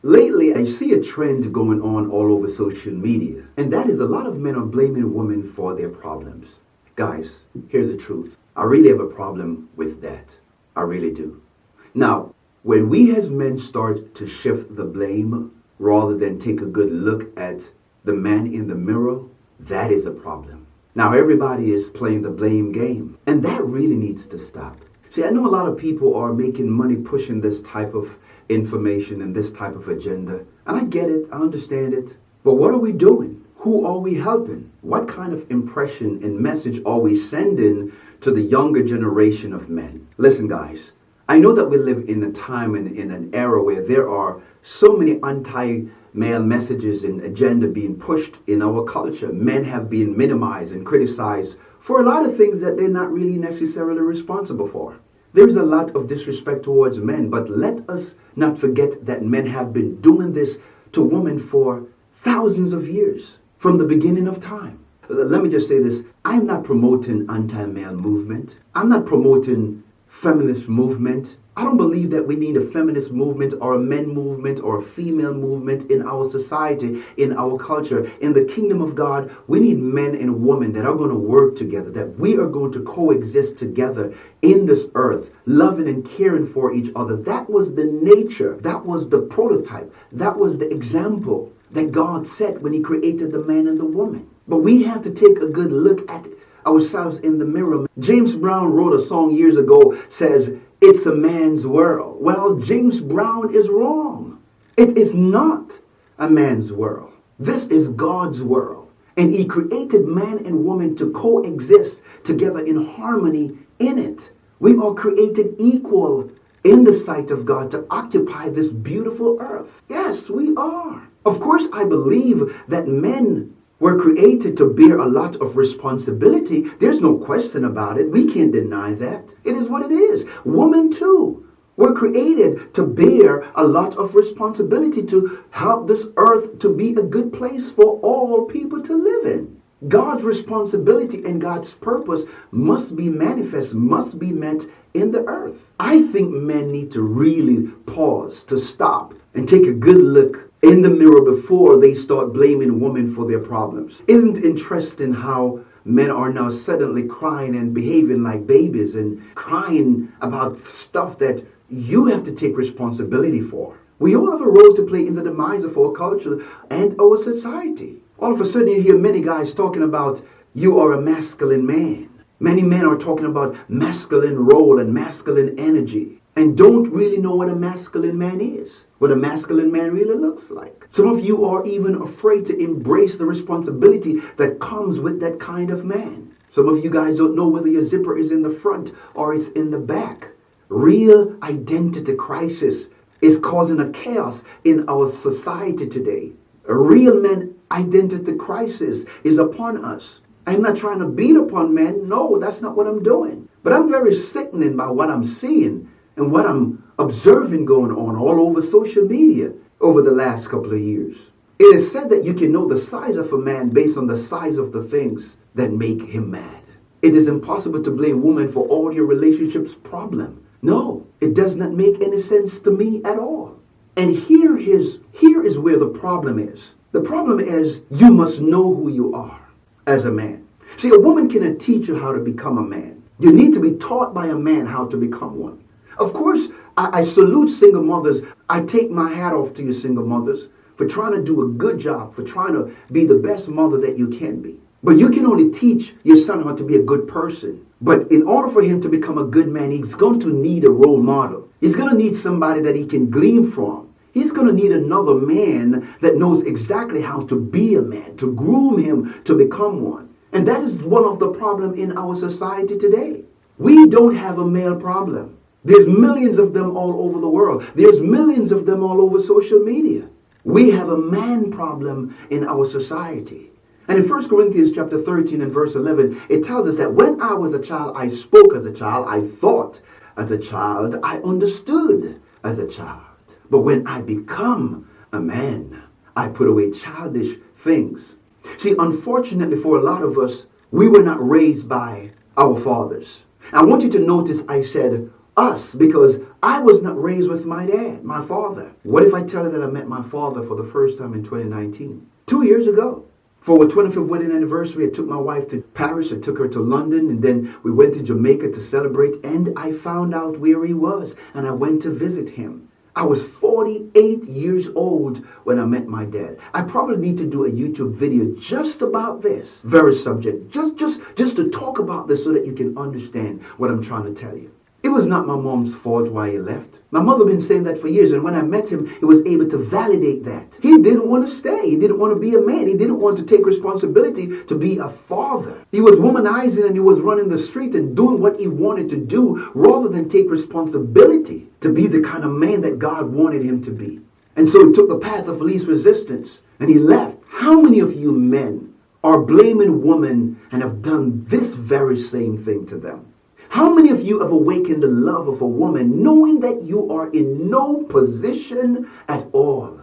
Lately, I see a trend going on all over social media, and that is a lot of men are blaming women for their problems. Guys, here's the truth. I really have a problem with that. I really do. Now, when we as men start to shift the blame rather than take a good look at the man in the mirror, that is a problem. Now, everybody is playing the blame game, and that really needs to stop. See, I know a lot of people are making money pushing this type of information and this type of agenda. And I get it, I understand it. But what are we doing? Who are we helping? What kind of impression and message are we sending to the younger generation of men? Listen, guys, I know that we live in a time and in an era where there are so many anti-male messages and agenda being pushed in our culture. Men have been minimized and criticized for a lot of things that they're not really necessarily responsible for. There's a lot of disrespect towards men, but let us not forget that men have been doing this to women for thousands of years, from the beginning of time. Let me just say this. I'm not promoting anti-male movement. I'm not promoting feminist movement. I don't believe that we need a feminist movement or a men movement or a female movement in our society, in our culture. In the kingdom of God, we need men and women that are going to work together, that we are going to coexist together in this earth, loving and caring for each other. That was the nature. That was the prototype. That was the example that God set when he created the man and the woman. But we have to take a good look at ourselves in the mirror. James Brown wrote a song years ago, says, "It's a man's world." Well, James Brown is wrong. It is not a man's world. This is God's world. And he created man and woman to coexist together in harmony in it. We are created equal in the sight of God to occupy this beautiful earth. Yes, we are. Of course, I believe that men were created to bear a lot of responsibility. There's no question about it. We can't deny that. It is what it is. Women too were created to bear a lot of responsibility to help this earth to be a good place for all people to live in. God's responsibility and God's purpose must be manifest, must be met in the earth. I think men need to really pause, to stop and take a good look in the mirror before they start blaming women for their problems. Isn't it interesting how men are now suddenly crying and behaving like babies and crying about stuff that you have to take responsibility for? We all have a role to play in the demise of our culture and our society. All of a sudden you hear many guys talking about, you are a masculine man. Many men are talking about masculine role and masculine energy and don't really know what a masculine man is, what a masculine man really looks like. Some of you are even afraid to embrace the responsibility that comes with that kind of man. Some of you guys don't know whether your zipper is in the front or it's in the back. Real identity crisis is causing a chaos in our society today. A real man identity crisis is upon us. I'm not trying to beat upon men. No, that's not what I'm doing. But I'm very sickened by what I'm seeing and what I'm observing going on all over social media over the last couple of years. It is said that you can know the size of a man based on the size of the things that make him mad. It is impossible to blame women for all your relationships' problem. No, it does not make any sense to me at all. And here is where the problem is. The problem is you must know who you are as a man. See, a woman cannot teach you how to become a man. You need to be taught by a man how to become one. Of course, I salute single mothers. I take my hat off to you single mothers for trying to do a good job, for trying to be the best mother that you can be. But you can only teach your son how to be a good person. But in order for him to become a good man, he's going to need a role model. He's going to need somebody that he can glean from. He's going to need another man that knows exactly how to be a man, to groom him to become one. And that is one of the problems in our society today. We don't have a male problem. There's millions of them all over the world. There's millions of them all over social media. We have a man problem in our society. And in 1 Corinthians chapter 13 and verse 11, it tells us that when I was a child, I spoke as a child, I thought as a child, I understood as a child. But when I become a man, I put away childish things. See, unfortunately for a lot of us, we were not raised by our fathers. I want you to notice I said us, because I was not raised with my dad, my father. What if I tell her that I met my father for the first time in 2019? 2 years ago. For our 25th wedding anniversary, I took my wife to Paris, I took her to London, and then we went to Jamaica to celebrate, and I found out where he was, and I went to visit him. I was 48 years old when I met my dad. I probably need to do a YouTube video just about this very subject, just to talk about this so that you can understand what I'm trying to tell you. It was not my mom's fault why he left. My mother been saying that for years, and when I met him, he was able to validate that. He didn't want to stay. He didn't want to be a man. He didn't want to take responsibility to be a father. He was womanizing and he was running the street and doing what he wanted to do rather than take responsibility to be the kind of man that God wanted him to be. And so he took the path of least resistance and he left. How many of you men are blaming women and have done this very same thing to them? How many of you have awakened the love of a woman knowing that you are in no position at all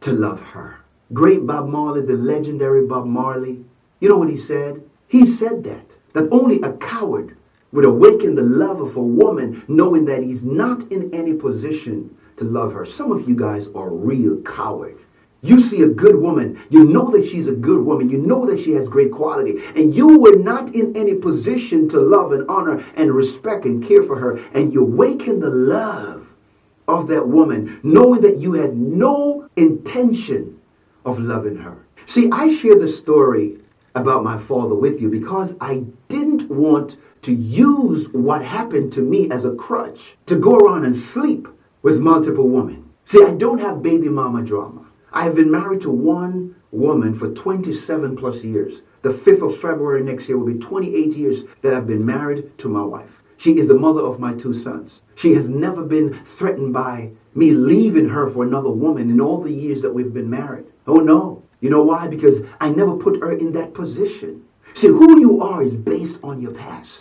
to love her? Great Bob Marley, the legendary Bob Marley, you know what he said? He said that only a coward would awaken the love of a woman knowing that he's not in any position to love her. Some of you guys are real cowards. You see a good woman, you know that she's a good woman, you know that she has great quality, and you were not in any position to love and honor and respect and care for her, and you awaken the love of that woman, knowing that you had no intention of loving her. See, I share the story about my father with you because I didn't want to use what happened to me as a crutch to go around and sleep with multiple women. See, I don't have baby mama drama. I have been married to one woman for 27 plus years. The 5th of February next year will be 28 years that I've been married to my wife. She is the mother of my 2 sons. She has never been threatened by me leaving her for another woman in all the years that we've been married. Oh no. You know why? Because I never put her in that position. See, who you are is based on your past.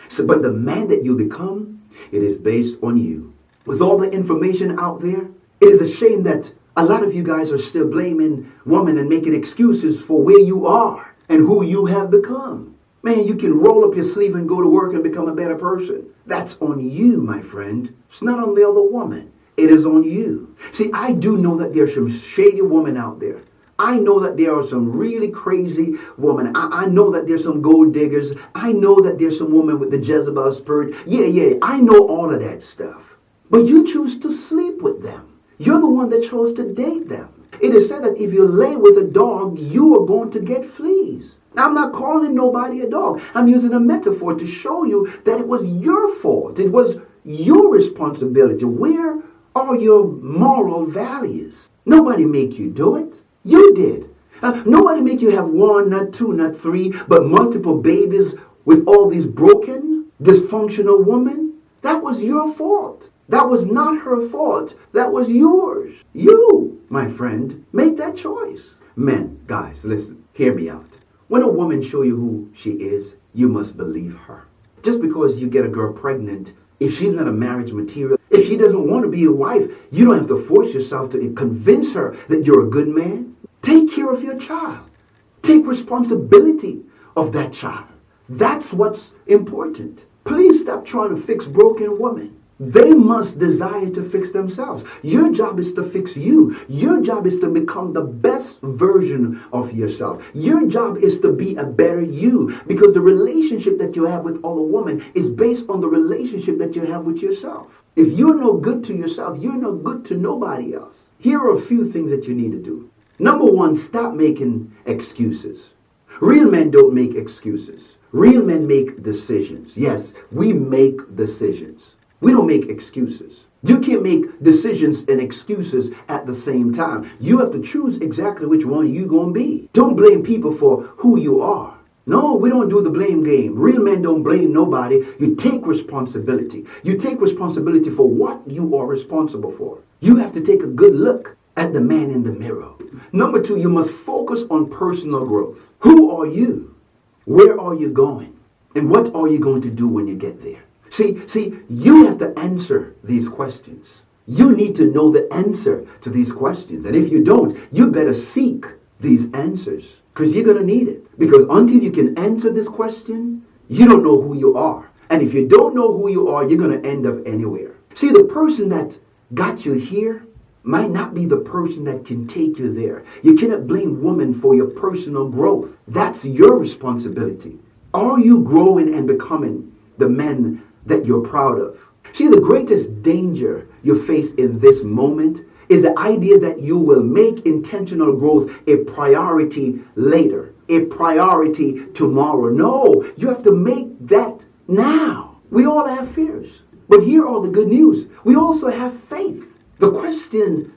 So, but the man that you become, it is based on you. With all the information out there, it is a shame that a lot of you guys are still blaming women and making excuses for where you are and who you have become. Man, you can roll up your sleeve and go to work and become a better person. That's on you, my friend. It's not on the other woman. It is on you. See, I do know that there's some shady women out there. I know that there are some really crazy women. I know that there's some gold diggers. I know that there's some women with the Jezebel spirit. Yeah, I know all of that stuff. But you choose to sleep with them. You're the one that chose to date them. It is said that if you lay with a dog, you are going to get fleas. Now, I'm not calling nobody a dog. I'm using a metaphor to show you that it was your fault. It was your responsibility. Where are your moral values? Nobody make you do it. You did. Nobody make you have 1, not 2, not 3, but multiple babies with all these broken, dysfunctional women. That was your fault. That was not her fault. That was yours. You, my friend, make that choice. Men, guys, listen, hear me out. When a woman show you who she is, you must believe her. Just because you get a girl pregnant, if she's not a marriage material, if she doesn't want to be your wife, you don't have to force yourself to convince her that you're a good man. Take care of your child. Take responsibility of that child. That's what's important. Please stop trying to fix broken women. They must desire to fix themselves. Your job is to fix you. Your job is to become the best version of yourself. Your job is to be a better you, because the relationship that you have with other women is based on the relationship that you have with yourself. If you're no good to yourself, you're no good to nobody else. Here are a few things that you need to do. Number 1, stop making excuses. Real men don't make excuses. Real men make decisions. Yes, we make decisions. We don't make excuses. You can't make decisions and excuses at the same time. You have to choose exactly which one you're going to be. Don't blame people for who you are. No, we don't do the blame game. Real men don't blame nobody. You take responsibility. You take responsibility for what you are responsible for. You have to take a good look at the man in the mirror. Number 2, you must focus on personal growth. Who are you? Where are you going? And what are you going to do when you get there? See, you have to answer these questions. You need to know the answer to these questions. And if you don't, you better seek these answers, because you're going to need it. Because until you can answer this question, you don't know who you are. And if you don't know who you are, you're going to end up anywhere. See, the person that got you here might not be the person that can take you there. You cannot blame women for your personal growth. That's your responsibility. Are you growing and becoming the men that you're proud of? See, the greatest danger you face in this moment is the idea that you will make intentional growth a priority later, a priority tomorrow. No, you have to make that now. We all have fears. But here are the good news. We also have faith. The question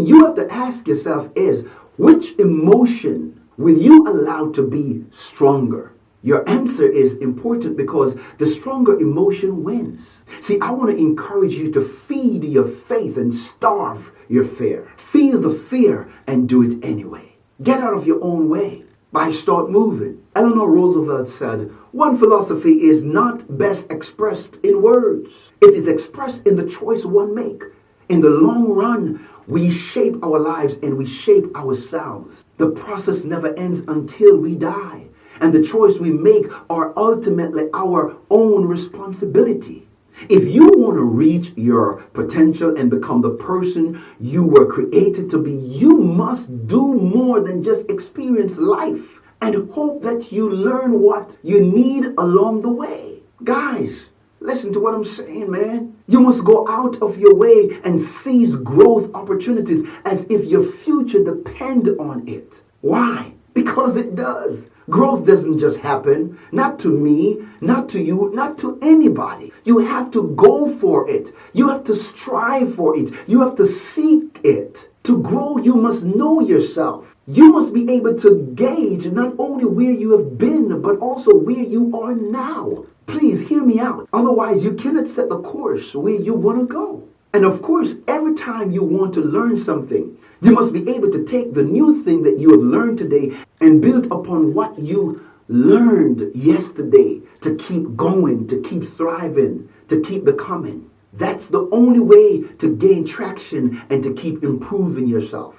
you have to ask yourself is, which emotion will you allow to be stronger? Your answer is important because the stronger emotion wins. See, I want to encourage you to feed your faith and starve your fear. Feel the fear and do it anyway. Get out of your own way by start moving. Eleanor Roosevelt said, one philosophy is not best expressed in words. It is expressed in the choice one makes. In the long run, we shape our lives and we shape ourselves. The process never ends until we die. And the choice we make are ultimately our own responsibility. If you want to reach your potential and become the person you were created to be, you must do more than just experience life and hope that you learn what you need along the way. Guys, listen to what I'm saying, man. You must go out of your way and seize growth opportunities as if your future depends on it. Why? Because it does. Growth doesn't just happen, not to me, not to you, not to anybody. You have to go for it. You have to strive for it. You have to seek it. To grow, you must know yourself. You must be able to gauge not only where you have been, but also where you are now. Please hear me out. Otherwise, you cannot set the course where you want to go. And of course, every time you want to learn something, you must be able to take the new thing that you have learned today and build upon what you learned yesterday to keep going, to keep thriving, to keep becoming. That's the only way to gain traction and to keep improving yourself.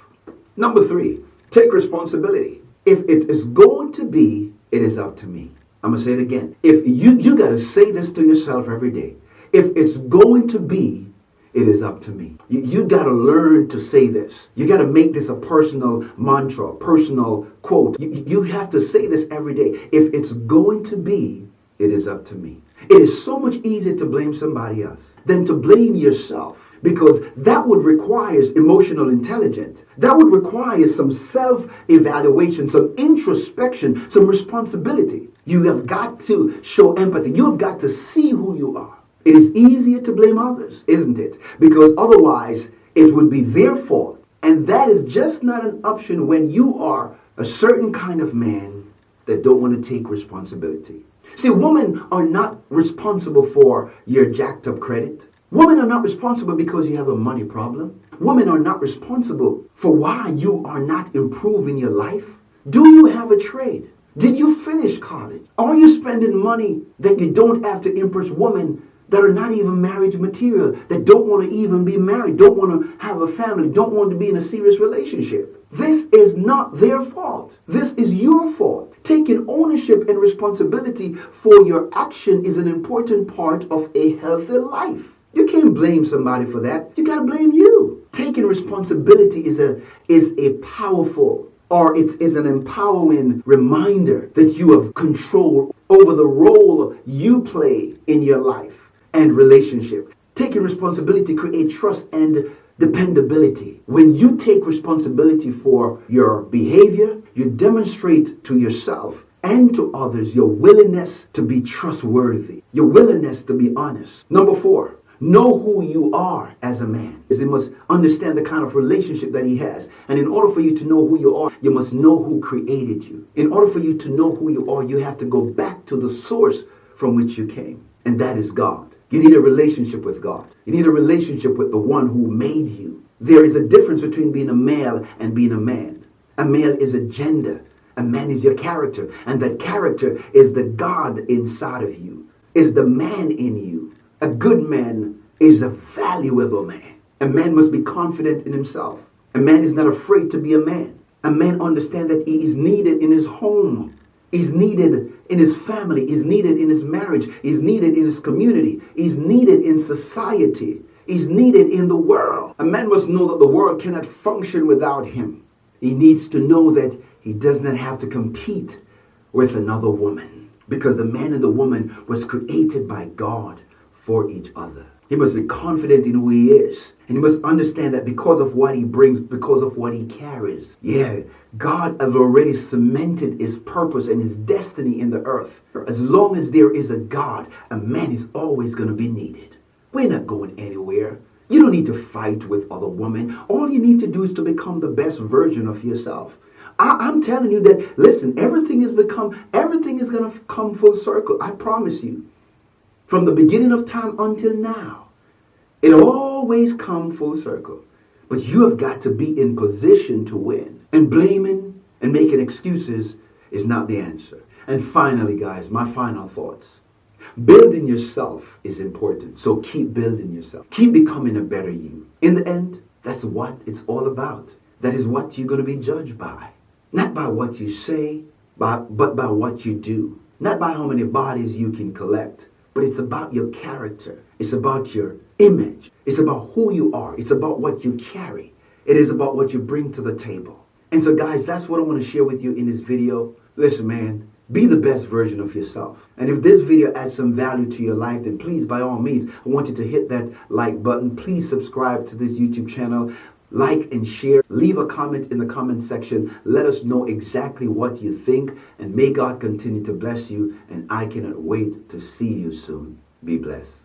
Number 3, take responsibility. If it is going to be, it is up to me. I'm going to say it again. If you got to say this to yourself every day. If it's going to be, it is up to me. You got to learn to say this. You got to make this a personal mantra, personal quote. You have to say this every day. If it's going to be, it is up to me. It is so much easier to blame somebody else than to blame yourself, because that would require emotional intelligence. That would require some self-evaluation, some introspection, some responsibility. You have got to show empathy. You have got to see who you are. It is easier to blame others, isn't it? Because otherwise, it would be their fault. And that is just not an option when you are a certain kind of man that don't want to take responsibility. See, women are not responsible for your jacked up credit. Women are not responsible because you have a money problem. Women are not responsible for why you are not improving your life. Do you have a trade? Did you finish college? Are you spending money that you don't have to impress women that are not even marriage material, that don't want to even be married, don't want to have a family, don't want to be in a serious relationship? This is not their fault. This is your fault. Taking ownership and responsibility for your action is an important part of a healthy life. You can't blame somebody for that. You got to blame you. Taking responsibility is a powerful, or it is an empowering reminder that you have control over the role you play in your life and relationship. Taking responsibility creates trust and dependability. When you take responsibility for your behavior, you demonstrate to yourself and to others your willingness to be trustworthy, your willingness to be honest. Number 4, know who you are as a man. He must understand the kind of relationship that he has. And in order for you to know who you are, you must know who created you. In order for you to know who you are, you have to go back to the source from which you came. And that is God. You need a relationship with God. You need a relationship with the one who made you. There is a difference between being a male and being a man. A male is a gender. A man is your character. And that character is the God inside of you, is the man in you. A good man is a valuable man. A man must be confident in himself. A man is not afraid to be a man. A man understands that he is needed in his home. He's needed in his family. He's needed in his marriage. He's needed in his community. He's needed in society. He's needed in the world. A man must know that the world cannot function without him. He needs to know that he does not have to compete with another woman, because the man and the woman was created by God for each other. He must be confident in who he is. And he must understand that because of what he brings, because of what he carries, God has already cemented his purpose and his destiny in the earth. As long as there is a God, a man is always going to be needed. We're not going anywhere. You don't need to fight with other women. All you need to do is to become the best version of yourself. I'm telling you that, listen, everything is going to come full circle. I promise you. From the beginning of time until now, it always comes full circle. But you have got to be in position to win. And blaming and making excuses is not the answer. And finally, guys, my final thoughts. Building yourself is important. So keep building yourself. Keep becoming a better you. In the end, that's what it's all about. That is what you're going to be judged by. Not by what you say, but by what you do. Not by how many bodies you can collect. But it's about your character. It's about your image. It's about who you are. It's about what you carry. It is about what you bring to the table. And so, guys, that's what I want to share with you in this video. Listen, man, be the best version of yourself. And if this video adds some value to your life, then please, by all means, I want you to hit that like button. Please subscribe to this YouTube channel. Like and share. Leave a comment in the comment section. Let us know exactly what you think. And may God continue to bless you. And I cannot wait to see you soon. Be blessed.